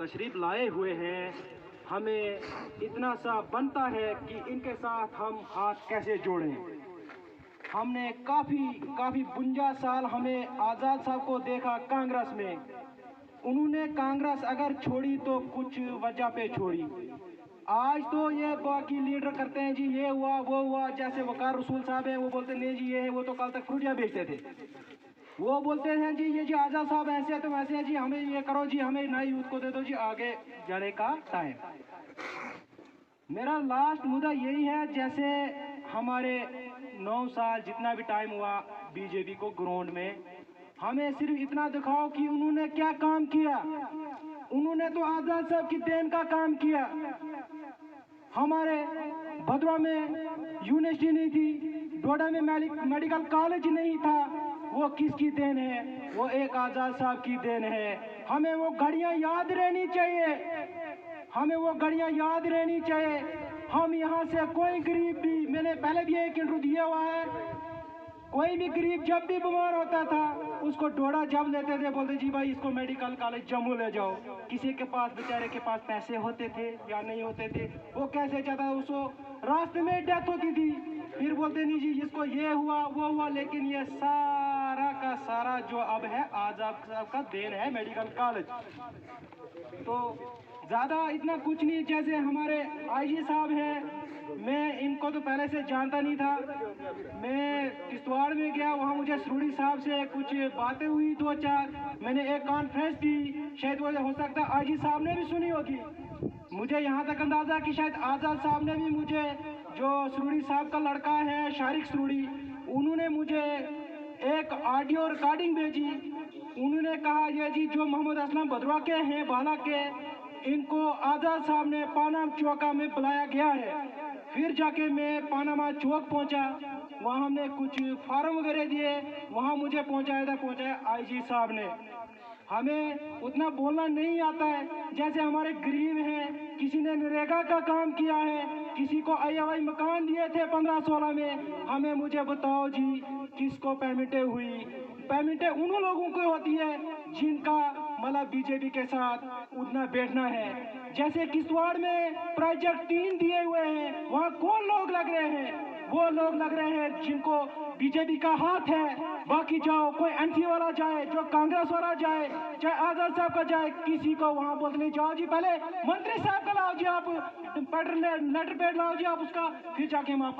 تشریف لائے ہوئے ہیں، ہمیں اتنا سا بنتا ہے کہ ان کے ساتھ ہم ہاتھ کیسے جوڑیں۔ ہم نے کافی 52 سال ہمیں آزاد صاحب کو دیکھا کانگریس میں، انہوں نے کانگریس اگر چھوڑی تو کچھ وجہ پہ چھوڑی۔ آج تو یہ باقی لیڈر کرتے ہیں جی یہ ہوا وہ ہوا، جیسے وقار رسول صاحب ہیں وہ بولتے نہیں جی یہ ہے، وہ تو کل تک فروٹیاں بیچتے تھے، وہ بولتے ہیں جی یہ جی آزاد صاحب ایسے ہیں تو ویسے ہیں جی، ہمیں یہ کرو جی، ہمیں نئے یوتھ کو دے دو جی، آگے جانے کا ٹائم۔ میرا لاسٹ مدعا یہی ہے، جیسے ہمارے 9 سال جتنا بھی ٹائم ہوا بی جے پی کو گراؤنڈ میں، ہمیں صرف اتنا دکھاؤ کہ انہوں نے کیا کام کیا۔ انہوں نے تو آزاد صاحب کی دین کا کام کیا، ہمارے بھدروا میں یونیورسٹی نہیں تھی، ڈوڈا میں میڈیکل کالج نہیں تھا، وہ کس کی دین ہے؟ وہ ایک آزاد صاحب کی دین ہے۔ ہمیں وہ گھڑیاں یاد رہنی چاہیے، ہمیں وہ گھڑیاں یاد رہنی چاہیے۔ ہم یہاں سے کوئی غریب بھی، میں نے پہلے بھی ایک انٹرویو دیا ہوا ہے، کوئی بھی غریب جب بھی بیمار ہوتا تھا اس کو ڈوڈا جب لیتے تھے، بولتے جی بھائی اس کو میڈیکل کالج جموں لے جاؤ۔ کسی کے پاس بیچارے کے پاس پیسے ہوتے تھے یا نہیں ہوتے تھے، وہ کیسے چاہتا اس کو راستے میں ڈیتھ ہوتی تھی، پھر بولتے نہیں جی اس کو یہ ہوا وہ ہوا، لیکن یہ سارا کا سارا جو اب ہے آزاد صاحب کا دین ہے میڈیکل کالج۔ تو زیادہ اتنا کچھ نہیں، جیسے ہمارے آئی جی صاحب ہیں، میں ان کو تو پہلے سے جانتا نہیں تھا، میں کشتواڑ میں گیا، وہاں مجھے سروڑی صاحب سے کچھ باتیں ہوئی 2-4، میں نے ایک کانفرنس دی، شاید وہ ہو سکتا ہے آئی جی صاحب نے بھی سنی ہوگی، مجھے یہاں تک اندازہ کہ شاید آزاد صاحب نے بھی مجھے، جو سروڑی صاحب کا لڑکا ہے شارق سروڑی، انہوں نے مجھے ایک آڈیو ریکارڈنگ بھیجی، انہوں نے کہا یہ جی جو محمد اسلم بھدروا کے ہیں بالا کے، ان کو آزاد صاحب نے پانام چوکا میں بلایا گیا ہے۔ پھر جا کے میں پاناما چوک پہنچا، وہاں ہم نے کچھ فارم وغیرہ دیے، وہاں مجھے پہنچایا آئی جی صاحب نے۔ ہمیں اتنا بولنا نہیں آتا ہے، جیسے ہمارے غریب ہیں، کسی نے نریگا کا کام کیا ہے، کسی کو آئی مکان دیے تھے 15-16 میں، ہمیں مجھے بتاؤ جی کس کو پیمنٹیں ہوئی؟ پیمنٹیں انہوں لوگوں کو ہوتی ہے جن کا مطلب بی جے پی کے ساتھ اتنا بیٹھنا ہے۔ جیسے کشتواڑ میں پروجیکٹ 3 دیے ہوئے ہیں، وہاں کون لوگ لگ رہے ہیں؟ وہ لوگ لگ رہے ہیں جن کو بی جے پی کا ہاتھ ہے، باقی جاؤ کوئی این سی والا جائے، جو کانگریس والا جائے، چاہے آزاد صاحب کا جائے، کسی کو وہاں بولتے نہیں جاؤ جی پہلے منتری صاحب کا لاؤ جی، آپ لیٹر پیڈ لاؤ جی آپ اس کا، پھر جا کے ہم آپ